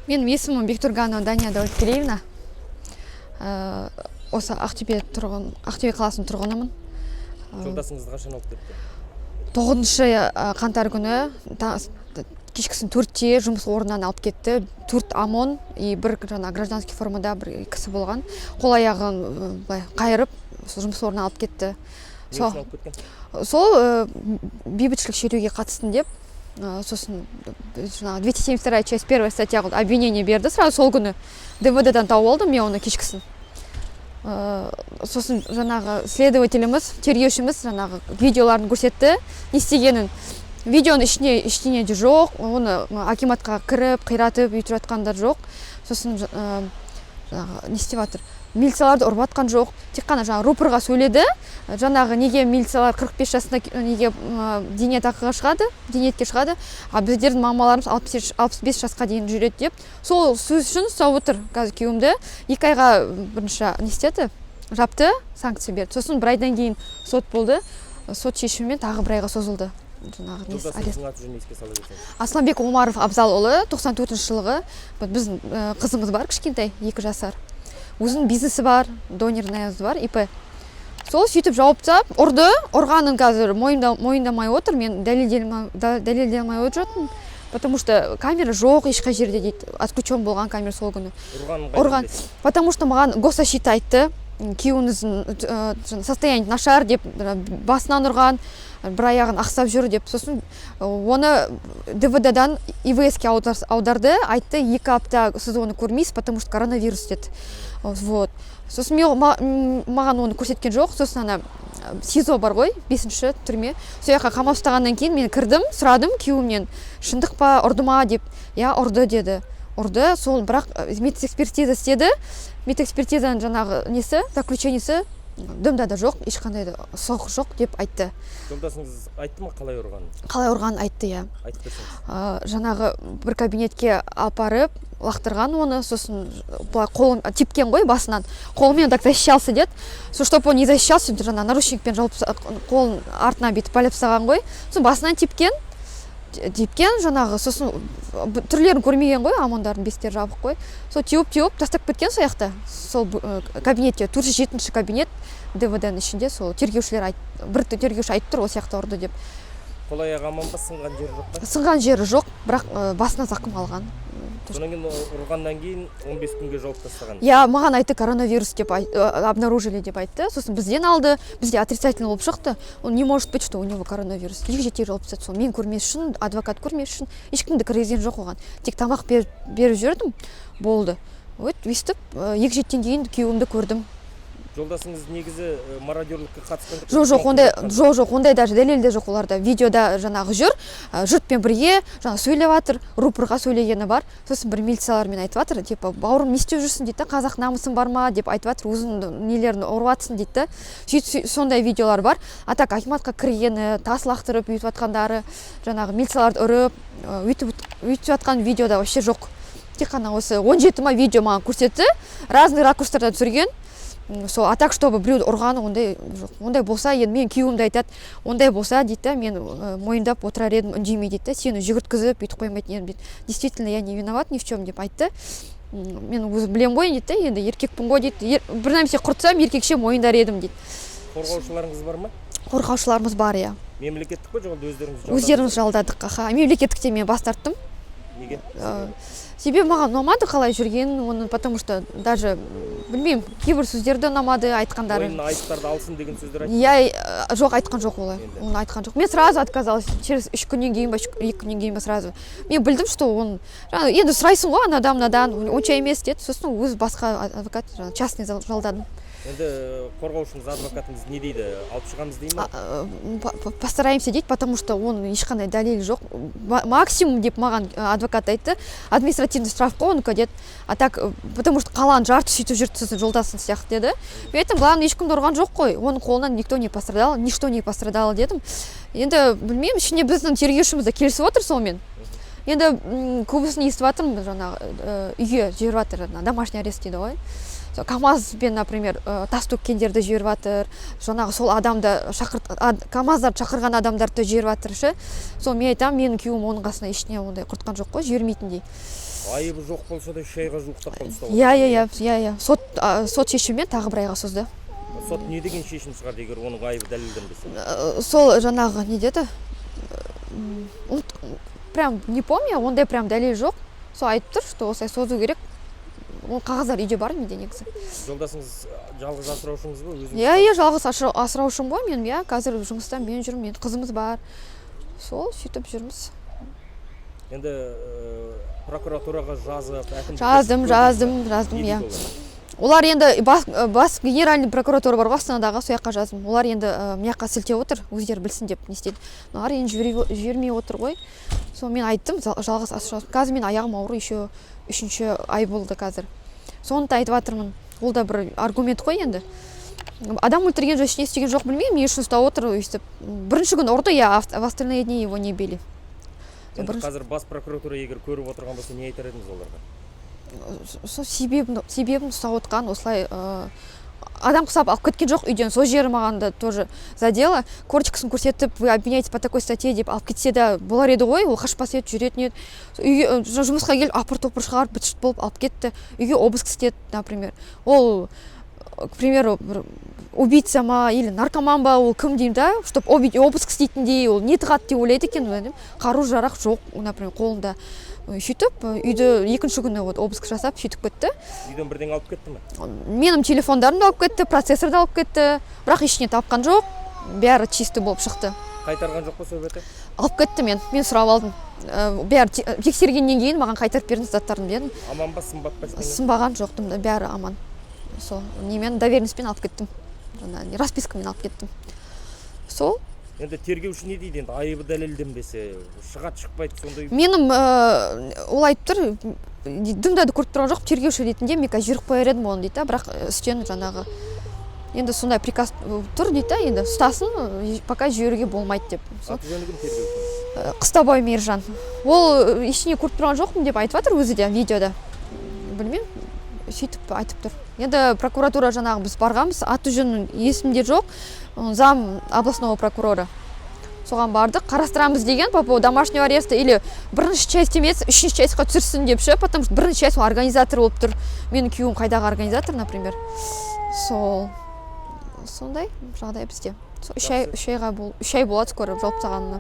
Менің есімім Бектурганова Дания Дәулеткерейевна. Осы Ақтөбе қаласының тұрғынымын. Жолдасыңызды қашан алып кетті? 9 қаңтар күні кешкісін 4-те жұмыс орнынан алып кетті. 4 ОМОН и бір гражданский формада бір кісі болған. Қол аяғын қайырып, жұмыс орнынан алып кетті. Сол бейбітшілік шеруге қатыстым деп, сосын 272 часть 1 статья обвинение берді. Сразу сол күні ДВД-дан тауып алдым мен оны кешкісін. Сосын жаңағы следователіміз, тергеушіміз жаңағы видеоларын көрсетті. Не істегенін. Видеоның ештеңе де жоқ. Оны акиматқа кіріп, қиратып, үйтіп жатқандар жоқ. Сосын не істеп жатыр? Милицияларды ұрып жатқан жоқ. Тек қана жаңағы рупорға сөйледі. Жаңағы неге милициялар 45 жасында неге зейнетақыға шығады, зейнетке шығады, а біздердің мамаларымыз 65 жасқа дейін жүреді деп. Сол сөз үшін ұстап отыр қазір күйеуімді. 2 айға бірінші не істеді? Жапты, санкция берді. Сосын бір айдан кейін сот болды. Сот шешімімен тағы бір айға созылды. Асланбек Омаров Абзалұлы 94 жылғы. Біздің қызымыз бар, кішкентай, 2 жасар. Өзінің бизнесі бар, донернайыз бар, ИП. Сол сөйтіп жауып тастап, ұрды. Ұрғанын қазір мойындамай отыр. Мен дәлелдей алмай отырмын. Потому что камера жоқ ешқай жерде дейді. Отключен болған камера сол күні. Ұрған. Потому что маған госзащита айтты. Күйеуіңіздің состояние нашар деп басынан ұрған, бір аяғын ақсап жүр деп. Сосын оны ДВД-дан ИВС-ке аударды, айтты 2 апта сіз оны көрмейсіз, потому что коронавирус деді. Вот. Сосын маған оны көрсеткен жоқ. Сосын ана СИЗО бар ғой, 5-ші түрме. Сол жаққа қамап ұстағаннан кейін мен кірдім, сұрадым күйеуімнен, шындық па, ұрды ма деп. Я, ұрды деді. Ұрды, сол бірақ медэкспертиза істеді. Медэкспертизаның жаңағы несі, заключениесі дымда да жоқ, ешқандай да соғыс жоқ деп айтты. Жолдасыңыз айтты ма қалай ұрғанын? Қалай ұрғанын айтты, я. Айтып берсеңіз. Жаңағы бір кабинетке апарып, лақтырған оны, сосын қолын тепкен ғой басынан. Қолымен так защищался деді. Чтобы он не защищался, жаңа наручникпен қолын артына бетіп палеп тастаған ғой. Сосын басынан тепкен, жаңағы, сосын түрлерін көрмеген ғой, ОМОНдардың бестері жабық қой. Сол теуіп тастап кеткен сол жақта. Сол кабинетте, 407-ші кабинет ДВД-ның ішінде, сол тергеушілер бір тергеуші айтып тұр, осы жақта ұрды деп. Қол аяғы аман ба, сынған жері жоқ па? Сынған жері жоқ, бірақ басына зақым алған. Сонан кейін ұрғаннан кейін 15 күнге жауып тастаған. Я, маған айтты коронавирус деп обнаружили деп айтты. Сосын бізден алды, бізде отрицательный болып шықты. Он не может быть, что у него коронавирус. Егжете жауып тастады. Сол мен көрмес үшін, адвокат көрмес үшін ешкімді кіргізген жоқ оған. Тек тамақ беріп жүрдім, болды. Өйстіп, егжеттен кейін күйеуімді көрдім. Жолдасыңыз негізі мародерлікке қатысқан? Жоқ, ондай даже дәлелде жоқ оларда. Видеода жаңағы жұртпен бірге жаңа сөйлеп жатыр, рупорға сөйлегені бар. Сосын бір милициялармен айтып жатыр, типа, бауырым не істеп жүрсің дейді, қазақ намысың бар ма деп айтып жатыр, өзінің нелерін ұрып жатсың дейді. Сондай видеолар бар. А так акиматқа кіргені, тас лақтырып үйтіп жатқандары, жаңағы милицияларды ұрып, үйтіп жатқан видеода вообще жоқ. Тек қана осы 17 видео маған көрсетті, разный ракурстарда түсірген. Сол, а так, чтобы біреуді ұрғаны ондай жоқ. Ондай болса, енді мен күйеуімді айтады, ондай болса дейді, мен мойындап отырар едім, үндемей дейді, сені жүгірткізіп, үйтіп қоймайтын едім дейді. Действительно, я не виноват ни в чем деп айтты. Мен өзім білем ғой дейді, енді еркекпін ғой дейді. Бір нәрсе құртсам, еркекше мойындар едім дейді. Қорғаушыларыңыз бар ма? Қорғаушыларымыз бар, я. Мемлекеттік пе жоқ, өздеріңіз? Өздеріміз жалдадық, аха. Мемлекеттікте мен бас тарттым. Неге? Себебі маған ұнамады қалай жүргенін, оны, потому что даже білмеймін, кейбір сөздерді ұнамады айтқандары. Ойын айыптарды алсын деген сөздер айтты? Я жоқ, айтқан жоқ олай. Оны айтқан жоқ. Мен сразу отказалась. Через 3 күннен кейін ба, 2 күннен кейін ба сразу. Мен білдім, что он енді сұрайсың ғой анадан, онша емес деді. Сосын өз басқа адвокат, частный жалдадым. Енді қорғаушыңыз, адвокатыңыз не дейді? Алып шығамыз дейді ма? Постараемся дейді, потому что оның ешқандай дәлелі жоқ. Максимум деп маған адвокат айтты, административный штрафқа оныкі деді. А так, потому что қаланы жарты сөйтіп жүрді сіздің жолдасың сияқты деді. Мен айттым, главное, ешкімді ұрған жоқ қой. Оның қолынан никто не пострадал, ничто не пострадало дедім. Енді білмеймін, ішінде біздің тергеушіміз де келісіп отыр сонымен. Енді көбісін естіп жатырмын, жаңағы үйге жіберіп жатыр, домашний арест дейді ғой. КамАЗбен, например, тас төккендерді жіберіп жатыр, жаңағы сол адамды КамАЗдарды шақырған адамдарды жіберіп жатыр ше. Сол мен айтамын, менің күйеуім оның қасына ештеңе ондай құртқан жоқ қой, жібермейтіндей. Айыбы жоқ болса да 3 айға жуықтап қалып ұстап Иә. Сот шешімімен тағы 1 айға созды. Сот не деген шешім шығарды, егер оның айыбы дәлелденбесе? Сол жаңағы не деді? Прям не помню, ондай прям дәлел жоқ. Сол айтып тұр, что осылай созу керек. Ол қағаздар үйде бар менде негізі. Жолдасыңыз жалғыз асыраушыңыз ба өзіңіз? Иә, жалғыз асыраушым ғой мен. Иә, қазір жұмыста мен жүрмін, мен қызымыз бар. Сол сөйтіп жүрміз. Енді прокуратураға жазып, Жаздым, иә. Олар енді бас генеральный прокуратура бар ғой Астанадағы, сол жаққа жаздым. Олар енді мияққа сілтеп отыр, өздері білсін деп не істеді. Олар енді жібермей отыр ғой. Сол мен айттым, жалғыз асыраушым. Қазір мен аяғым ауыру, еще 3-ші ай болды қазір. Соны да айтып жатырмын. Ол да бір аргумент қой енді. Адам өлтірген жоқ, ештеңе істеген жоқ, білмеймін, не үшін ұстап отыр өйстіп. Бірінші күн ұрды, я в остальные дни его не били. Қазір бас прокуратура егер көріп отырған болса, не айтар едіңіз оларға? Сол себебін ұстап отқан, осылай адам құсап алып кеткен жоқ үйден. Сол жері маған да тоже задело. Корочкасын көрсетіп, вы обвиняете по такой статье деп алып кетсе де болар еді ғой, ол қашпас еді, жүретін еді. Үйге жұмысқа келіп апыр-топыр шығарып, быт-шыт болып алып кетті. Үйге обыск істеді, например. Ол, к примеру, убийца ма или наркоман ба, ол кім деймін да, чтобы обыск істейтіндей, ол не тығады деп ойлайды екен, қару жарақ жоқ, например, қолында. Сөйтіп, үйді 2-ші күні обыск жасап, сөйтіп кетті. Үйден бірден алып кетті ме? Менің телефондарымды алып кетті, процессорды алып кетті, бірақ ештеңе тапқан жоқ, бәрі чисті болып шықты. Қайтарған жоқ па сол беті? Алып кетті мен сұрап алдым. Бәрі тексергеннен кейін маған қайтарып беріңіз заттарын дедім. Аман ба, сынбап па? Сынбаған жоқтым да, бәрі аман. Сол, немен доверенностьпен алып кеттім. Распискамен алып кеттім. Сол. Енді тергеуші не дейді, енді айыбы дәлелденбесе, шығады шықпайды сондай. Менің ол айтып тұр, дымдады көріп тұрған жоқ, тергеуші ретінде мен қазір жіберіп қояр едім оны дейді, бірақ үстен жаңағы енді сондай приказ тұр дейді, енді ұстасын, пока жіберуге болмайды деп. Аты жөні кім тергеуші? Қыстабай Мейіржан. Ол ештеңе көріп тұрған жоқпын деп айтып жатыр өзі де видеода. Білмеймін, сөйтіп айтып тұр. Енді прокуратура жаңағы біз барғанбыз, аты жөнін есімде жоқ. Зам областного прокурора. Соған бардық, қарастырамыз деген по поводу домашнего ареста или бірінші часть емес, 3-ші частьқа түсірсін деп ше, потому что бірінші часть организатор болып тұр. Менің күйеуім қайдағы организатор, например. Сондай жағдай бізде. 3 ай болады скоро жауып тастағанына.